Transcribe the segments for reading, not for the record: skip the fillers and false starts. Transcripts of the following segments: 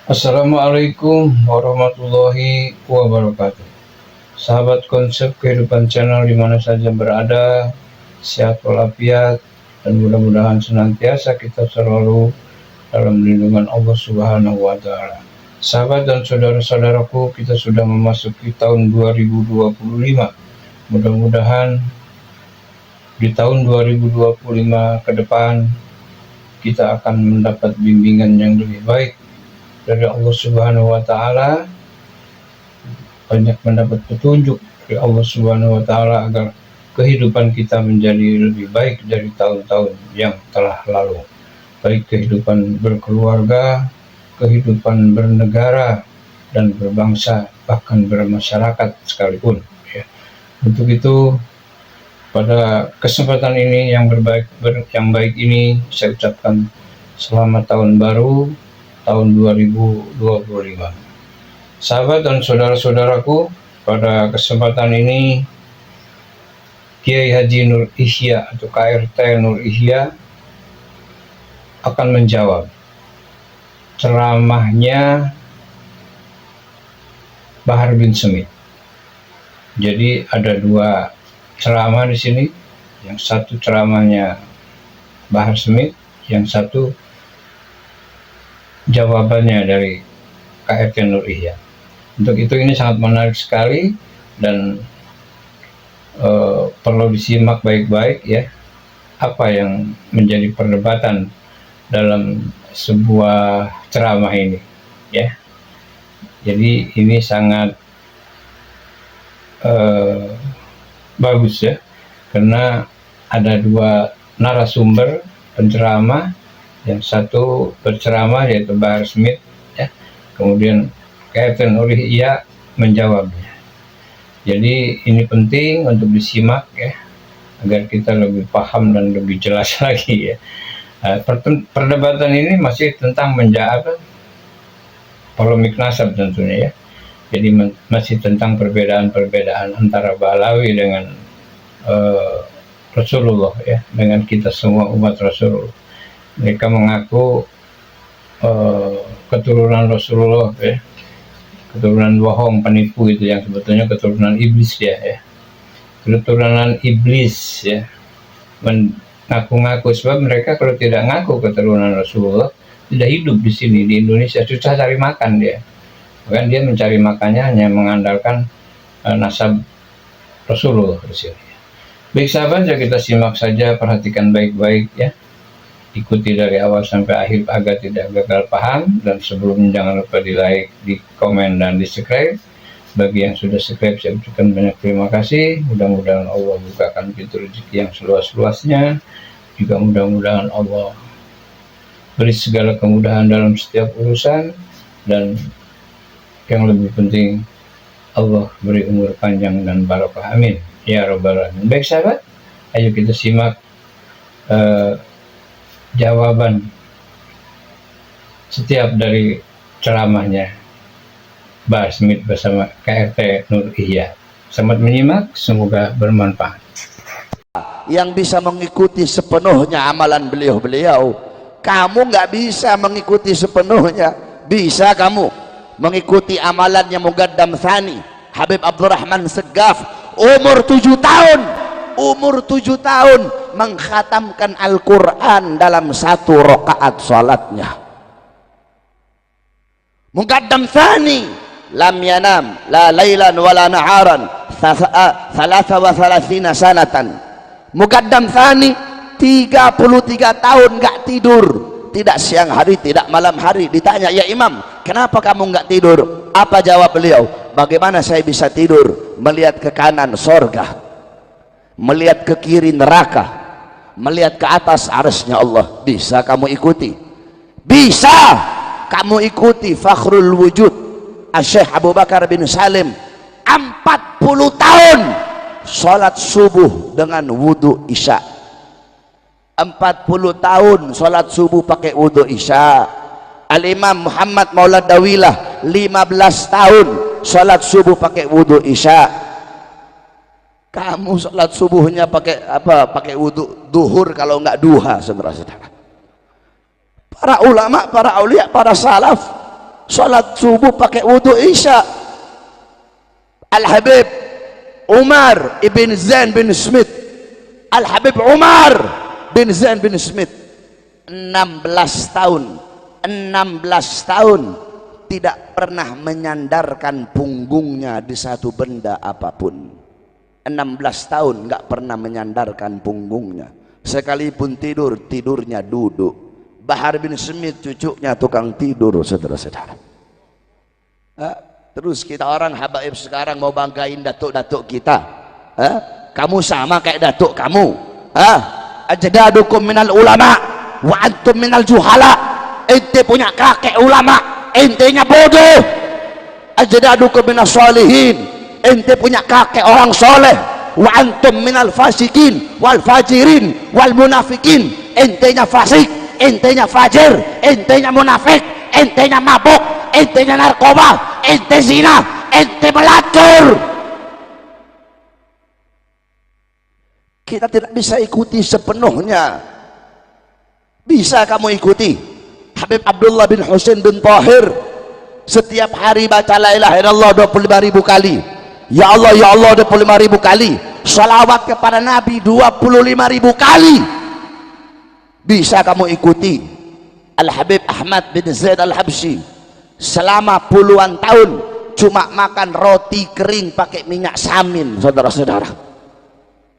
Assalamualaikum warahmatullahi wabarakatuh. Sahabat konsep kehidupan channel di mana saja berada, sehat walafiat dan mudah-mudahan senantiasa kita selalu dalam lindungan Allah Subhanahu wa taala. Sahabat dan saudara-saudaraku, kita sudah memasuki tahun 2025. Mudah-mudahan di tahun 2025 ke depan kita akan mendapat bimbingan yang lebih baik dari Allah Subhanahu wa taala, banyak mendapat petunjuk dari Allah Subhanahu wa taala agar kehidupan kita menjadi lebih baik dari tahun-tahun yang telah lalu. Baik kehidupan berkeluarga, kehidupan bernegara dan berbangsa, bahkan bermasyarakat sekalipun ya. Untuk itu pada kesempatan ini yang baik ini saya ucapkan selamat tahun baru tahun 2025. Sahabat dan saudara-saudaraku, pada kesempatan ini Kiai Haji Nur Ihya atau KRT Nur Ihya akan menjawab ceramahnya Bahar bin Smith. Jadi ada dua ceramah di sini. Yang satu ceramahnya Bahar Smith, yang satu jawabannya dari KRT Nur Ihya. Untuk itu ini sangat menarik sekali dan perlu disimak baik-baik ya, apa yang menjadi perdebatan dalam sebuah ceramah ini ya. Jadi ini sangat bagus ya, karena ada dua narasumber penceramah. Yang satu berceramah yaitu Bahar Smith ya, kemudian KRT Nur Ihya menjawabnya. Jadi ini penting untuk disimak ya, agar kita lebih paham dan lebih jelas lagi ya. Perdebatan ini masih tentang menjawab polemik nasab tentunya ya. Jadi masih tentang perbedaan-perbedaan antara Balawi dengan Rasulullah ya, dengan kita semua umat Rasulullah. Mereka mengaku keturunan Rasulullah ya, keturunan bohong, penipu itu, yang sebetulnya keturunan iblis dia ya, keturunan iblis ya, mengaku-ngaku. Sebab mereka kalau tidak ngaku keturunan Rasulullah tidak hidup di sini di Indonesia, susah cari makan dia. Bahkan dia mencari makannya hanya mengandalkan nasab Rasulullah di sini. Baik sahabat, ya kita simak saja, perhatikan baik-baik ya. Ikuti dari awal sampai akhir agar tidak gagal paham. Dan sebelumnya jangan lupa di like, di komen, dan di subscribe. Bagi yang sudah subscribe saya ucapkan banyak terima kasih. Mudah-mudahan Allah bukakan pintu rezeki yang seluas-luasnya. Juga mudah-mudahan Allah beri segala kemudahan dalam setiap urusan. Dan yang lebih penting, Allah beri umur panjang dan barokah, amin ya rabbal alamin. Baik sahabat, ayo kita simak jawaban setiap dari ceramahnya Bahar Smith bersama KRT Nur Ihya. Selamat menyimak, semoga bermanfaat. Yang bisa mengikuti sepenuhnya amalan beliau-beliau, kamu nggak bisa mengikuti sepenuhnya. Bisa kamu mengikuti amalannya Muqaddam Tsani Habib Abdurrahman Segaf, umur 7 tahun, umur 7 tahun mengkhatamkan Al-Quran dalam 1 rakaat salatnya. Muqaddam Tsani lam yanam la lailan wala naharan 33 sanatan. Muqaddam Tsani 33 tahun nggak tidur, tidak siang hari tidak malam hari. Ditanya, ya Imam, kenapa kamu nggak tidur? Apa jawab beliau? Bagaimana saya bisa tidur? Melihat ke kanan sorga, melihat ke kiri neraka, melihat ke atas arsy-Nya Allah. Bisa kamu ikuti? Bisa kamu ikuti Fakhrul Wujud Syekh Abu Bakar bin Salim, 40 tahun sholat subuh dengan wudhu isya. 40 tahun sholat subuh pakai wudhu isya. Al-Imam Muhammad Maulad Dawilah 15 tahun sholat subuh pakai wudhu isya. Kamu sholat subuhnya pakai apa? Pakai wudhu duhur kalau enggak duha, saudara-saudara. Para ulama, para aulia, para salaf Salat subuh pakai wudu isya. Al-Habib Umar ibn Zain bin Smith, Al-Habib Umar bin Zain bin Smith, 16 tahun tidak pernah menyandarkan punggungnya di satu benda apapun. 16 tahun nggak pernah menyandarkan punggungnya, sekalipun tidur, tidurnya duduk. Bahar bin Smith cucunya tukang tidur, saudara-saudara. Terus kita orang habaib sekarang mau banggain datuk-datuk kita. Kamu sama kayak datuk kamu. Ajdadukum minal ulama wa antum minal juhala. Ente punya kakek ulama, entenya bodoh. Ajdadukum minas sholihin, ente punya kakek orang soleh. Wa antum minal fasikin wal fajirin wal munafikin, entenya fasik, entenya fajir, entenya munafik, entenya mabuk, entenya narkoba, ente zina, ente melacur. Kita tidak bisa ikuti sepenuhnya. Bisa kamu ikuti Habib Abdullah bin Husain bin Tahir, setiap hari baca la ilaha illallah 25.000 kali, ya Allah 25.000 kali, salawat kepada Nabi 25.000 kali. Bisa kamu ikuti Al-Habib Ahmad bin Zaid Al-Habsyi, selama puluhan tahun cuma makan roti kering pakai minyak samin, saudara-saudara.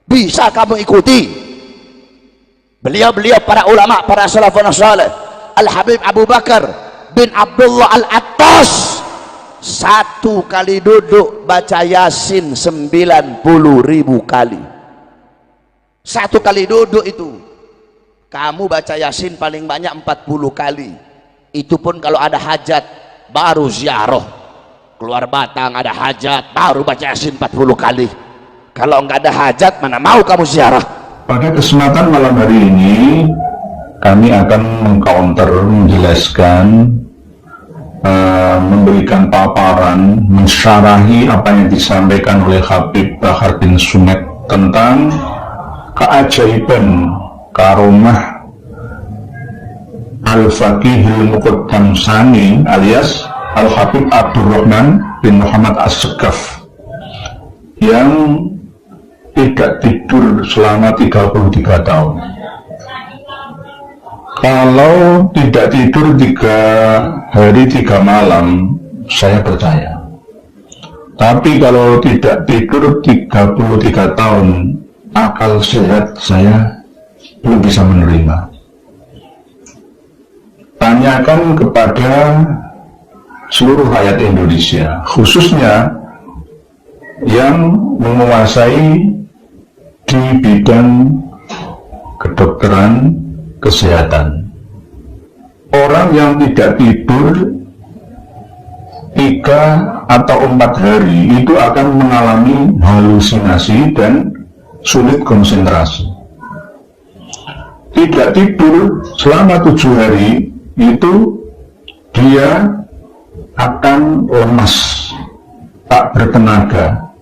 Bisa kamu ikuti beliau-beliau para ulama, para salafun saleh. Al-Habib Abu Bakar bin Abdullah Al-Attas, satu kali duduk baca Yasin 90.000 kali. Satu kali duduk itu kamu baca Yasin paling banyak 40 kali. Itu pun kalau ada hajat baru ziarah. Keluar Batang ada hajat baru baca Yasin 40 kali. Kalau nggak ada hajat mana mau kamu ziarah. Pada kesempatan malam hari ini kami akan mengcounter, menjelaskan, memberikan paparan, mensyarahi apa yang disampaikan oleh Habib Bahar bin Sumet tentang keajaiban karomah Al-Faqihil Muqaddam Tsani alias Al-Habib Abdurrahman bin Muhammad As-Segaf yang tidak tidur selama 33 tahun. Kalau tidak tidur 3 hari 3 malam, saya percaya. Tapi kalau tidak tidur 33 tahun, akal sehat saya belum bisa menerima. Tanyakan kepada seluruh rakyat Indonesia, khususnya yang menguasai di bidang kedokteran, kesehatan. Orang yang tidak tidur 3 atau 4 hari itu akan mengalami halusinasi dan sulit konsentrasi. Tidak tidur selama 7 hari itu dia akan lemas, tak bertenaga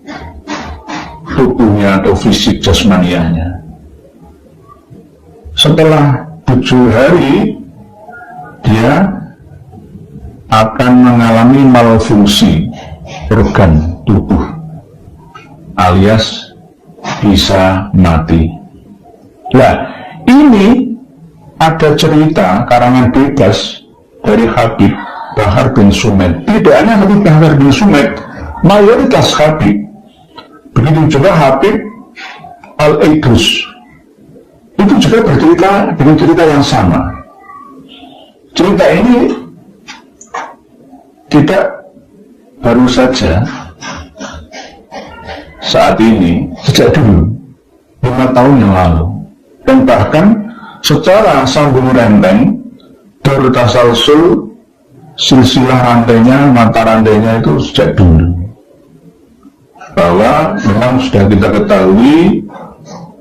tubuhnya atau fisik jasmanianya. Setelah 7 hari dia akan mengalami malfungsi organ tubuh alias bisa mati. Nah, ini ada cerita karangan bebas dari Habib Bahar bin Sumet. Tidak hanya Habib Bahar bin Sumet, mayoritas Habib. Begitu juga Habib Al-Idrus itu juga bercerita dengan cerita yang sama. Cerita ini tidak baru saja saat ini, sejak dulu 5 tahun yang lalu, dan bahkan secara sambung renteng Darut Tasalsul, silsilah rantainya, mata rantainya itu sejak dulu, bahwa memang sudah kita ketahui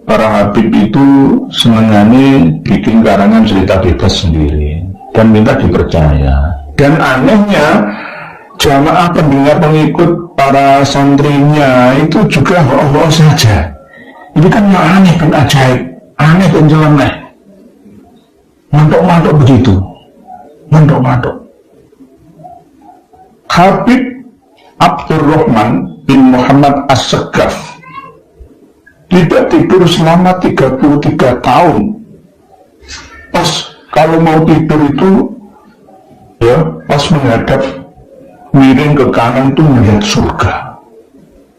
para Habib itu senangannya bikin karangan cerita bebas sendiri dan minta dipercaya. Dan anehnya jamaah pendengar pengikut para santrinya itu juga ho-ho saja. Ini kan yang aneh dan ajaib, aneh dan nyeleneh, mantok-mantok begitu, mantok-mantok. Habib Abdurrahman bin Muhammad As-Segaf tidak tidur selama 33 tahun. Pas kalau mau tidur itu ya pas menghadap miring ke kanan itu melihat surga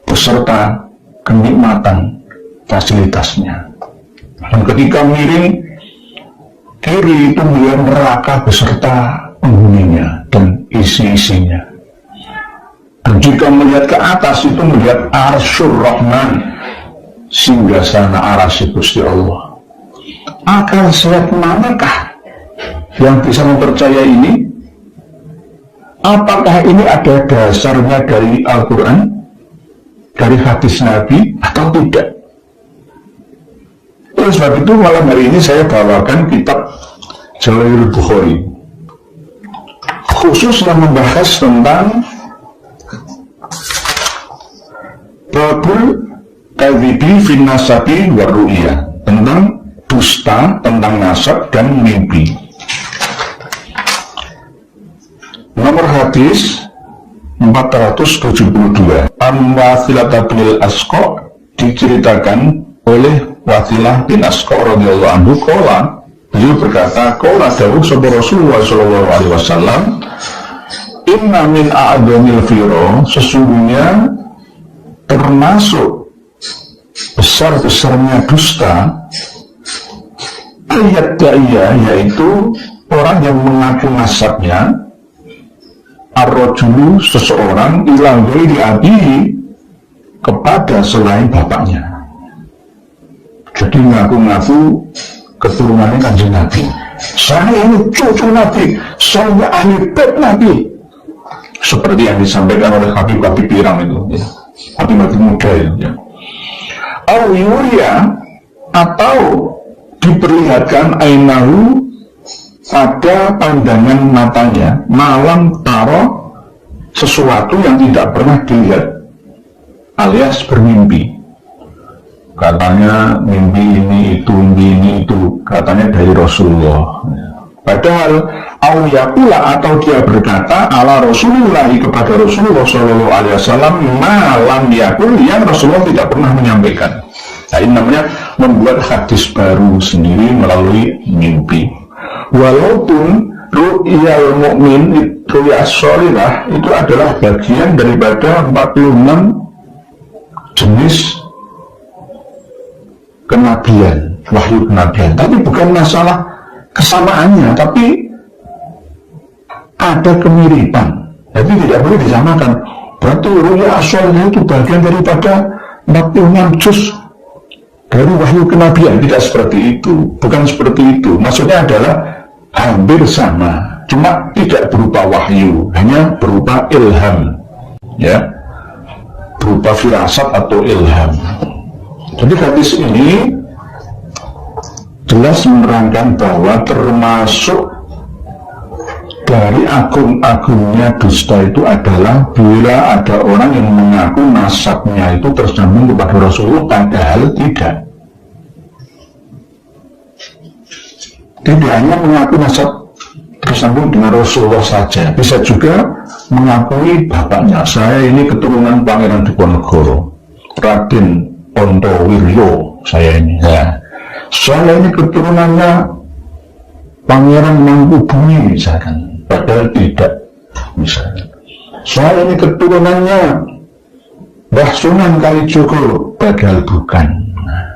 beserta kenikmatan fasilitasnya, dan ketika miring kiri itu melihat neraka beserta penghuninya dan isi-isinya, dan jika melihat ke atas itu melihat Arsyur Rahman, singgasana arasy Gusti Allah. Akal sehat manakah yang bisa mempercayai ini? Apakah ini ada dasarnya dari Al-Quran, dari hadis Nabi, atau tidak? Oleh sebab itu malam hari ini saya bawakan kitab Jalailul Bukhari, khusus yang membahas tentang babul kadhibi fin nasabi wa ru'ya, tentang dusta, tentang nasab dan mimpi. Nomor hadis 472. An-Wathilah bin Asqa, diceritakan oleh Wathilah bin Asqa radhiyallahu anhu, qala, beliau berkata, qala dawuh sapa Rasulullah sallallahu alaihi wasallam, inna min a'dhamil firo, sesungguhnya termasuk besar-besarnya dusta, ayat da'iyah, yaitu orang yang mengaku nasabnya, ar-rajulu, seseorang, ila ghairi abihi, kepada selain bapaknya. Jadi ngaku-ngaku keturunannya Kanjeng Nabi, saya ini cucu Nabi, saya ahli bait Nabi, seperti yang disampaikan oleh Habib Piram itu, ya. Habib muda itu, ya. Al-Yuria, atau diperlihatkan ainahu, pada pandangan matanya, malam taro, sesuatu yang tidak pernah dilihat, alias bermimpi. Katanya mimpi ini itu, katanya dari Rasulullah. Padahal awiyakula, atau dia berkata ala Rasulullah, kepada Rasulullah Shallallahu Alaihi Wasallam, malam yakul, yang Rasulullah tidak pernah menyampaikan. Nah, ini namanya membuat hadis baru sendiri melalui mimpi. Walaupun ru'yal mu'min, ru'yah sholihah, itu adalah bagian daripada 46 jenis kenabian, wahyu kenabian, tapi bukan masalah kesamaannya, tapi ada kemiripan. Jadi tidak boleh disamakan. Berarti ru'yah sholihah itu bagian daripada 46 juz dari wahyu kenabian. Tidak seperti itu, bukan seperti itu. Maksudnya adalah hampir sama, cuma tidak berupa wahyu, hanya berupa ilham, ya, berupa firasat atau ilham. Jadi hadis ini jelas menerangkan bahwa termasuk dari agung-agungnya dusta itu adalah bila ada orang yang mengaku nasabnya itu tersambung kepada Rasulullah, padahal tidak. Tidak hanya mengaku nasab tersambung dengan Rasulullah saja, bisa juga mengakui bapaknya. Saya ini keturunan Pangeran Diponegoro, Raden Ontowiryo, saya ini. Ya. Saya ini keturunannya Pangeran Mangkubumi, misalkan. Padahal tidak, misalkan. Saya ini keturunannya Mbah Sunan Kalijogo, padahal bukan. Nah,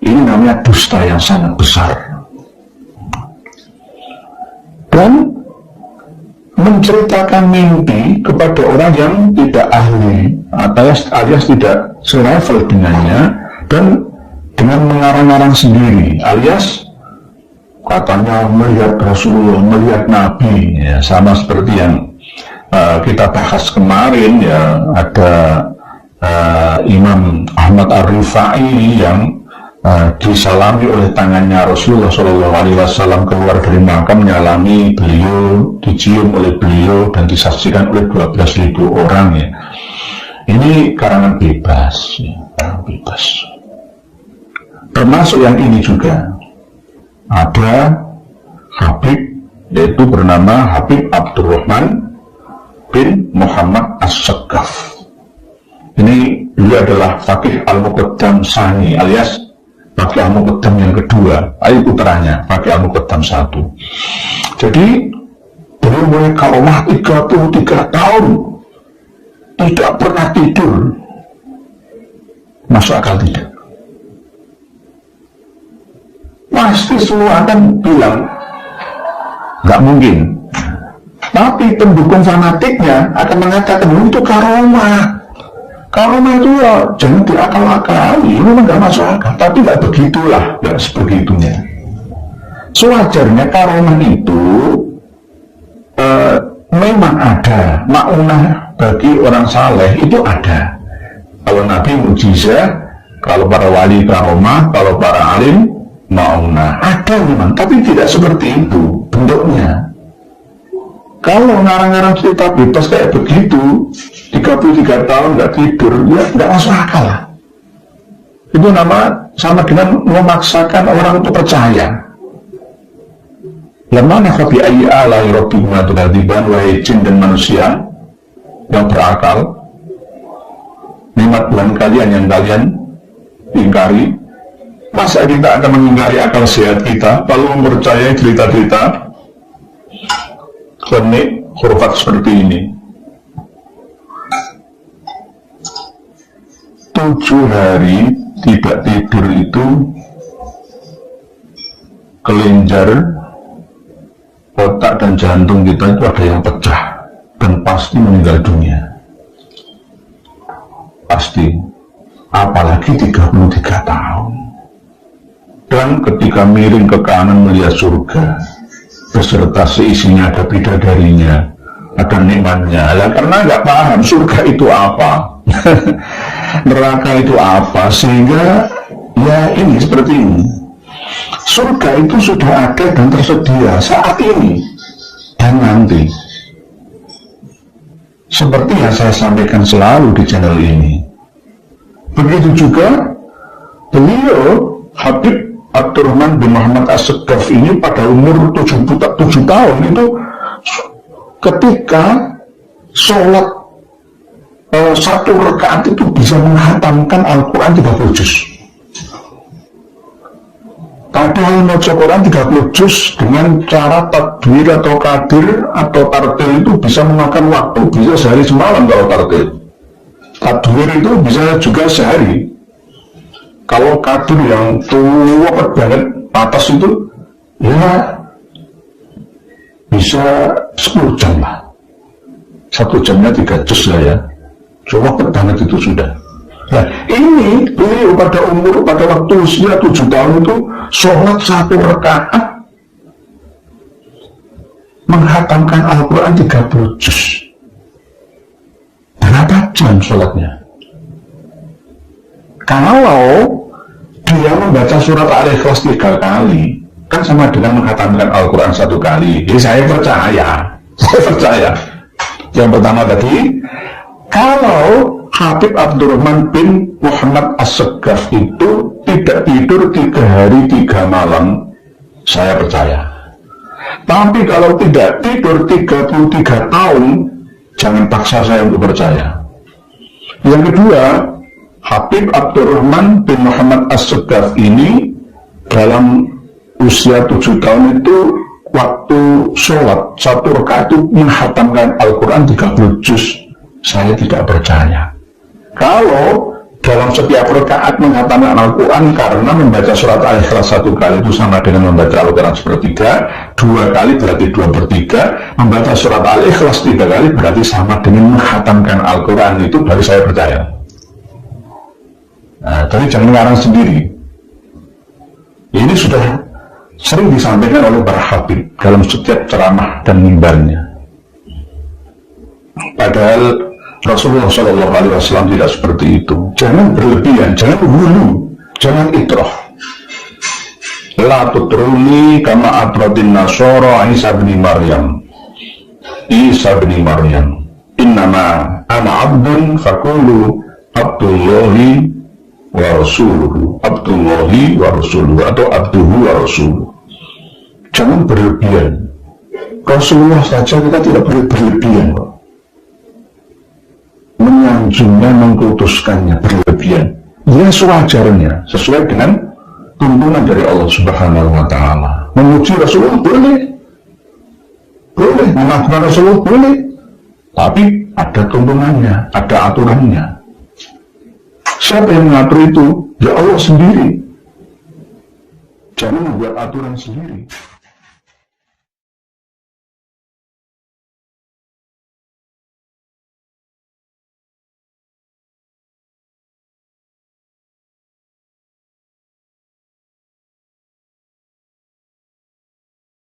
ini namanya dusta yang sangat besar. Dan menceritakan mimpi kepada orang yang tidak ahli, alias tidak selevel dengannya, dan dengan mengarang-arang sendiri, alias katanya melihat Rasulullah, melihat Nabi, ya, sama seperti yang kita bahas kemarin, ya, ada Imam Ahmad Ar-Rifai yang disalami oleh tangannya Rasulullah SAW keluar dari makam, menyalami beliau, dicium oleh beliau, dan disaksikan oleh 12.000 orang, ya. Ini karangan bebas, ya, karangan bebas. Termasuk yang ini juga ada Habib, yaitu bernama Habib Abdurrahman bin Muhammad As-Saqqaf. Ini beliau adalah Faqih Al-Muqaddam Sani alias Faqih Al-Muqaddam yang kedua, putranya Faqih Al-Muqaddam 1. Jadi beliau mulai karomah 33 tahun tidak pernah tidur. Masuk akal tidak? Pasti semua akan bilang nggak mungkin. Tapi pendukung fanatiknya akan mengatakan itu karomah. Karomah itu ya jangan diakal-akali, memang nggak masuk akal. Tapi nggak begitulah, nggak sebegitunya. Sewajarnya karomah itu memang ada makna bagi orang saleh, itu ada. Kalau Nabi mukjizat, kalau para wali karomah, kalau para alim makna ada memang, tapi tidak seperti itu bentuknya. Kalau ngarang-ngarang cerita bebas kayak begitu, 33 tahun nggak tidur, ya nggak masuk akal lah. Itu sama dengan memaksakan orang untuk percaya. Lemana fabi ayyi ala'i rabbikuma tukadziban, wahai jin dan manusia yang berakal, nikmat Tuhan kalian yang kalian ingkari. Masa kita akan mengingkari akal sehat kita lalu mempercayai cerita-cerita klinik khurafat seperti ini? 7 hari tidak tidur itu kelenjar otak dan jantung kita itu ada yang pecah dan pasti meninggal dunia. Pasti. Apalagi 33 tahun. Dan ketika miring ke kanan melihat surga beserta seisinya, ada bidadarinya, ada nikmatnya. Lah karena nggak paham surga itu apa, neraka itu apa, sehingga ya ini seperti ini. Surga itu sudah ada dan tersedia saat ini dan nanti. Seperti yang saya sampaikan selalu di channel ini. Begitu juga beliau Habib Abdurrahman bin Muhammad As-Saqqaf ini pada umur 7 tahun itu ketika sholat 1 rakaat itu bisa menghatamkan Al-Quran 30 juz. Padahal baca Quran 30 juz dengan cara tadbir atau kadir atau tartil itu bisa memakan waktu, bisa sehari semalam kalau tartil. Tadbir itu bisa juga sehari. Kalau kadir yang tua banget atas itu ya bisa 10 jam lah. 1 jamnya 3 juz lah ya. Coba banget itu sudah. Nah ini beliau pada waktu usia 7 tahun itu sholat 1 rakaat menghatamkan Al-Quran 30 juz. Berapa jam sholatnya? Kalau dia membaca surat Al-Ikhlas 3 kali, kan sama dengan menghatamkan Al-Quran 1 kali. Jadi saya percaya. Yang pertama tadi, kalau Habib Abdurrahman bin Muhammad As-Saqqaf itu tidak tidur 3 hari 3 malam, saya percaya. Tapi kalau tidak tidur 33 tahun, jangan paksa saya untuk percaya. Yang kedua, Habib Abdurrahman bin Muhammad As-Saqqaf ini dalam usia 7 tahun itu waktu sholat 1 rakaat itu menghatamkan Al-Quran 30 juz. Saya tidak percaya. Kalau dalam setiap rakaat menghatamkan Al-Quran karena membaca surat Al-Ikhlas 1 kali itu sama dengan membaca Al-Quran sepertiga, 2 kali berarti 2/3, membaca surat Al-Ikhlas 3 kali berarti sama dengan menghatamkan Al-Quran, itu baru saya percaya. Nah, jadi jangan mengarang sendiri. Ini sudah sering disampaikan oleh para habib dalam setiap ceramah dan mimbarnya. Padahal Rasulullah SAW tidak seperti itu. Jangan berlebihan, jangan hulu, jangan itroh. La tutruni kama atratin nasara Isa bin Maryam. Innama ana abdun fakulu abdullahi wa rasuluhu. Abdullahi wa rasuluhu atau abduhu wa rasuluhu. Jangan berlebihan. Rasulullah saja kita tidak boleh berlebihan. Rasulnya mengkultuskannya berlebihan. Ya sewajarnya, sesuai dengan tuntunan dari Allah Subhanahu wa Ta'ala. Memuji Rasulullah boleh, mengagungkan Rasulullah boleh, tapi ada tuntunannya, ada aturannya. Siapa yang mengatur itu? Ya Allah sendiri. Jangan membuat aturan sendiri.